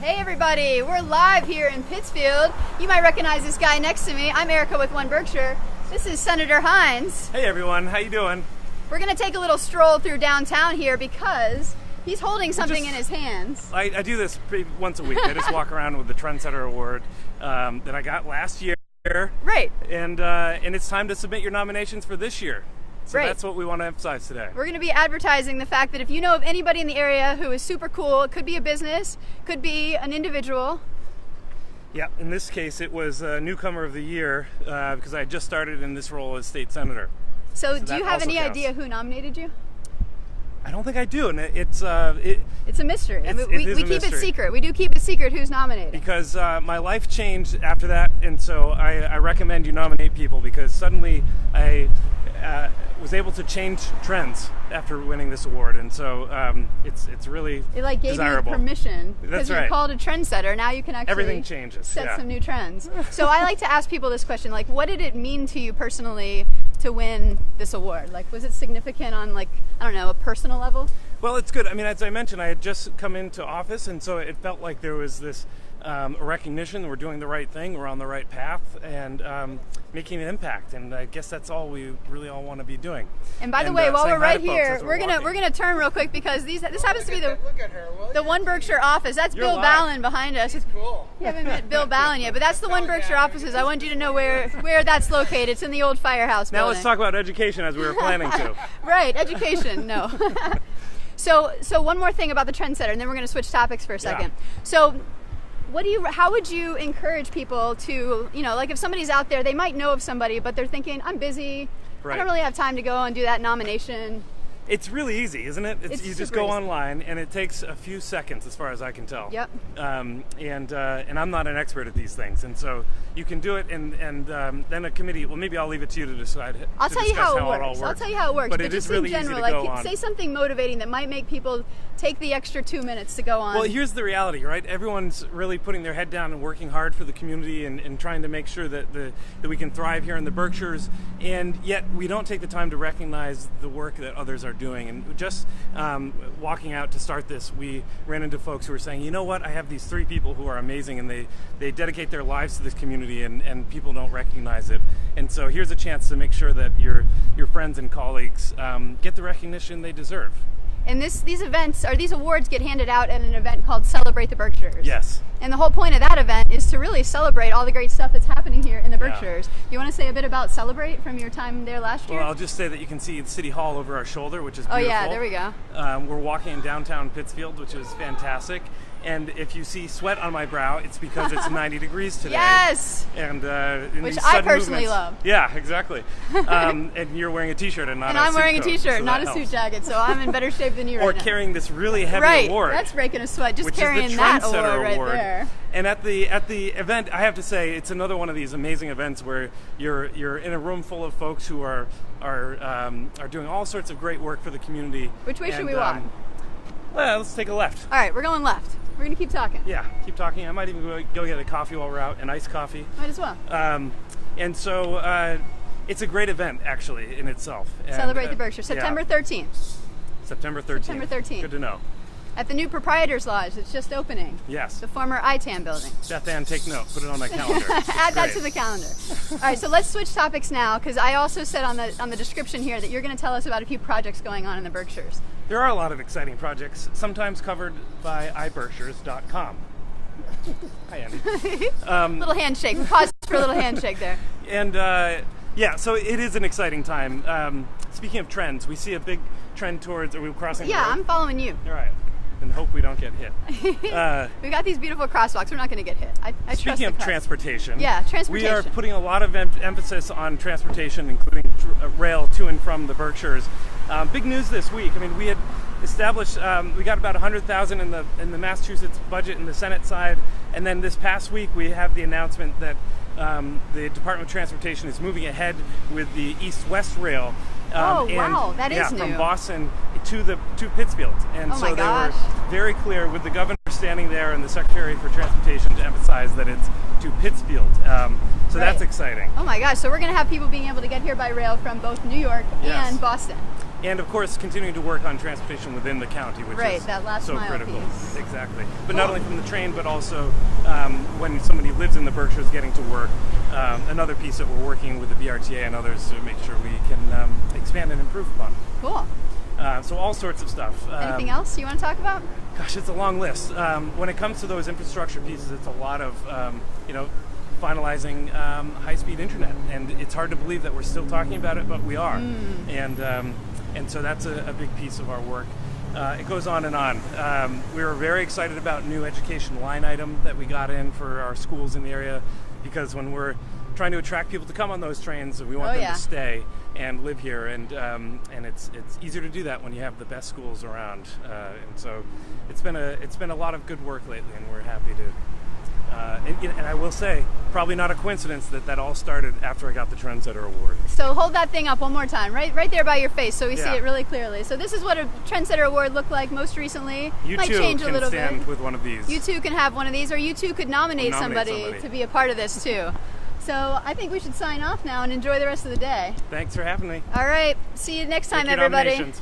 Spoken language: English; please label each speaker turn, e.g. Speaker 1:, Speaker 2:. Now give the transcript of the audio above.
Speaker 1: Hey everybody, we're live here in Pittsfield. You might recognize this guy next to me. I'm Erica with One Berkshire. This is Senator Hinds.
Speaker 2: Hey everyone, how you doing?
Speaker 1: We're going to take a little stroll through downtown here because he's holding something in his hands.
Speaker 2: I do this once a week. I just walk around with the Trendsetter Award that I got last year.
Speaker 1: Right.
Speaker 2: And it's time to submit your nominations for this year. So
Speaker 1: right.
Speaker 2: That's what we want to emphasize today.
Speaker 1: We're going to be advertising the fact that if you know of anybody in the area who is super cool, it could be a business, could be an individual.
Speaker 2: Yeah, in this case it was Newcomer of the Year because I had just started in this role as state senator.
Speaker 1: So do you have any idea who nominated you?
Speaker 2: I don't think I do, and it's
Speaker 1: a mystery. We keep it secret. We do keep it secret who's nominated.
Speaker 2: Because my life changed after that, and so I recommend you nominate people because suddenly I was able to change trends after winning this award, and so it's really
Speaker 1: it like gave
Speaker 2: desirable.
Speaker 1: You permission
Speaker 2: because
Speaker 1: That's right. You're called a trendsetter. Now you can actually
Speaker 2: everything changes.
Speaker 1: Set some new trends. So I like to ask people this question: like, what did it mean to you personally to win this award? Like, was it significant on I don't know, a personal level?
Speaker 2: Well, it's good. I mean, as I mentioned, I had just come into office, and so it felt like there was this recognition that we're doing the right thing, we're on the right path, and making an impact. And I guess that's all we really all want to be doing.
Speaker 1: And by the way, while we're right here, we're gonna turn real quick because this happens to be the One Berkshire office. That's Bill Ballin behind us.
Speaker 2: He's cool.
Speaker 1: You haven't met Bill Ballin yet, but that's the One Berkshire offices. I want you to know where that's located. It's in the old firehouse building.
Speaker 2: Now let's talk about education as we were planning to.
Speaker 1: Right, education. No. So one more thing about the Trendsetter, and then we're going to switch topics for a second.
Speaker 2: Yeah.
Speaker 1: So how would you encourage people to, like if somebody's out there, they might know of somebody, but they're thinking, I'm busy, right. I don't really have time to go and do that nomination.
Speaker 2: It's really easy, isn't it? You just go online, and it takes a few seconds, as far as I can tell.
Speaker 1: Yep.
Speaker 2: And I'm not an expert at these things, and so you can do it, and then a committee. Well, maybe I'll leave it to you to decide.
Speaker 1: I'll tell you how it works. I'll tell you how it works.
Speaker 2: But it is really
Speaker 1: in general,
Speaker 2: easy to go on.
Speaker 1: Say something motivating that might make people take the extra 2 minutes to go on.
Speaker 2: Well, here's the reality, right? Everyone's really putting their head down and working hard for the community and trying to make sure that we can thrive here in the Berkshires, and yet we don't take the time to recognize the work that others are doing. And just walking out to start this, we ran into folks who were saying, you know what, I have these 3 people who are amazing, and they dedicate their lives to this community, and people don't recognize it. And so here's a chance to make sure that your friends and colleagues get the recognition they deserve.
Speaker 1: And these awards get handed out at an event called Celebrate the Berkshires.
Speaker 2: Yes.
Speaker 1: And the whole point of that event is to really celebrate all the great stuff that's happening here in the Berkshires. Yeah. You want to say a bit about Celebrate from your time there last year?
Speaker 2: Well, I'll just say that you can see the City Hall over our shoulder, which is beautiful.
Speaker 1: Oh yeah, there we go.
Speaker 2: We're walking in downtown Pittsfield, which is fantastic. And if you see sweat on my brow, it's because it's 90 degrees today.
Speaker 1: Yes!
Speaker 2: And
Speaker 1: which I personally love.
Speaker 2: Yeah, exactly. And you're wearing a t-shirt and not a suit.
Speaker 1: And I'm wearing a t-shirt,
Speaker 2: so
Speaker 1: not a suit jacket, so I'm in better shape than you right now.
Speaker 2: Or carrying this really heavy award.
Speaker 1: Right, that's breaking a sweat, just
Speaker 2: which
Speaker 1: carrying
Speaker 2: is the
Speaker 1: that
Speaker 2: Trendsetter
Speaker 1: award right
Speaker 2: Award.
Speaker 1: there.
Speaker 2: And at the event, I have to say, it's another one of these amazing events where you're in a room full of folks who are doing all sorts of great work for the community.
Speaker 1: Which way should we walk?
Speaker 2: Well, let's take a left.
Speaker 1: All right, we're going left. We're going to keep talking.
Speaker 2: Yeah, keep talking. I might even go get a coffee while we're out, an iced coffee.
Speaker 1: Might as well.
Speaker 2: And so it's a great event, actually, in itself.
Speaker 1: Celebrate the Berkshire, September 13th.
Speaker 2: September 13th.
Speaker 1: September 13th.
Speaker 2: Good to know.
Speaker 1: At the new Proprietors Lodge that's just opening.
Speaker 2: Yes.
Speaker 1: The former ITAM building.
Speaker 2: Beth Ann, take note. Put it on my calendar.
Speaker 1: Add that to the calendar. All right, so let's switch topics now, because I also said on the description here that you're going to tell us about a few projects going on in the Berkshires.
Speaker 2: There are a lot of exciting projects, sometimes covered by iBerkshires.com. Hi, Andy.
Speaker 1: Little handshake. We paused for a little handshake there.
Speaker 2: And yeah, so it is an exciting time. Speaking of trends, we see a big trend towards, are we crossing the road?
Speaker 1: Yeah, I'm following you.
Speaker 2: All right. And hope we don't get hit.
Speaker 1: We got these beautiful crosswalks. We're not going to get hit. I
Speaker 2: Speaking of transportation,
Speaker 1: transportation,
Speaker 2: we are putting a lot of emphasis on transportation, including rail to and from the Berkshires. Big news this week. I mean, we had established, we got about $100,000 in the Massachusetts budget in the Senate side, and then this past week we have the announcement that the Department of Transportation is moving ahead with the East-West Rail.
Speaker 1: Wow, that is new.
Speaker 2: From Boston to Pittsfield. And so they were very clear with the governor standing there and the Secretary for Transportation to emphasize that it's to Pittsfield. So that's exciting.
Speaker 1: Oh my gosh, so we're going to have people being able to get here by rail from both New York and Boston.
Speaker 2: And of course, continuing to work on transportation within the county, which is
Speaker 1: that last
Speaker 2: so
Speaker 1: mile
Speaker 2: critical.
Speaker 1: piece.
Speaker 2: Exactly. But not only from the train, but also when somebody lives in the Berkshires getting to work. Another piece that we're working with the BRTA and others to make sure we can expand and improve upon.
Speaker 1: Cool.
Speaker 2: So all sorts of stuff.
Speaker 1: Anything else you want to talk about?
Speaker 2: Gosh, it's a long list. When it comes to those infrastructure pieces, it's a lot of finalizing high-speed internet, and it's hard to believe that we're still talking about it, but we are. And so that's a big piece of our work. It goes on and on. We were very excited about new education line item that we got in for our schools in the area, because when we're trying to attract people to come on those trains, we want them to stay and live here, and it's easier to do that when you have the best schools around. And so it's been a lot of good work lately, and we're happy to. And I will say, probably not a coincidence that all started after I got the Trendsetter Award.
Speaker 1: So hold that thing up one more time, right there by your face, so we see it really clearly. So this is what a Trendsetter Award looked like most recently.
Speaker 2: You
Speaker 1: might
Speaker 2: too
Speaker 1: change a
Speaker 2: can
Speaker 1: little
Speaker 2: stand
Speaker 1: bit.
Speaker 2: with one of these.
Speaker 1: You too can have one of these, or you too could nominate somebody to be a part of this too. So I think we should sign off now and enjoy the rest of the day.
Speaker 2: Thanks for having me.
Speaker 1: All right. See you next time,
Speaker 2: Take your
Speaker 1: everybody.
Speaker 2: nominations.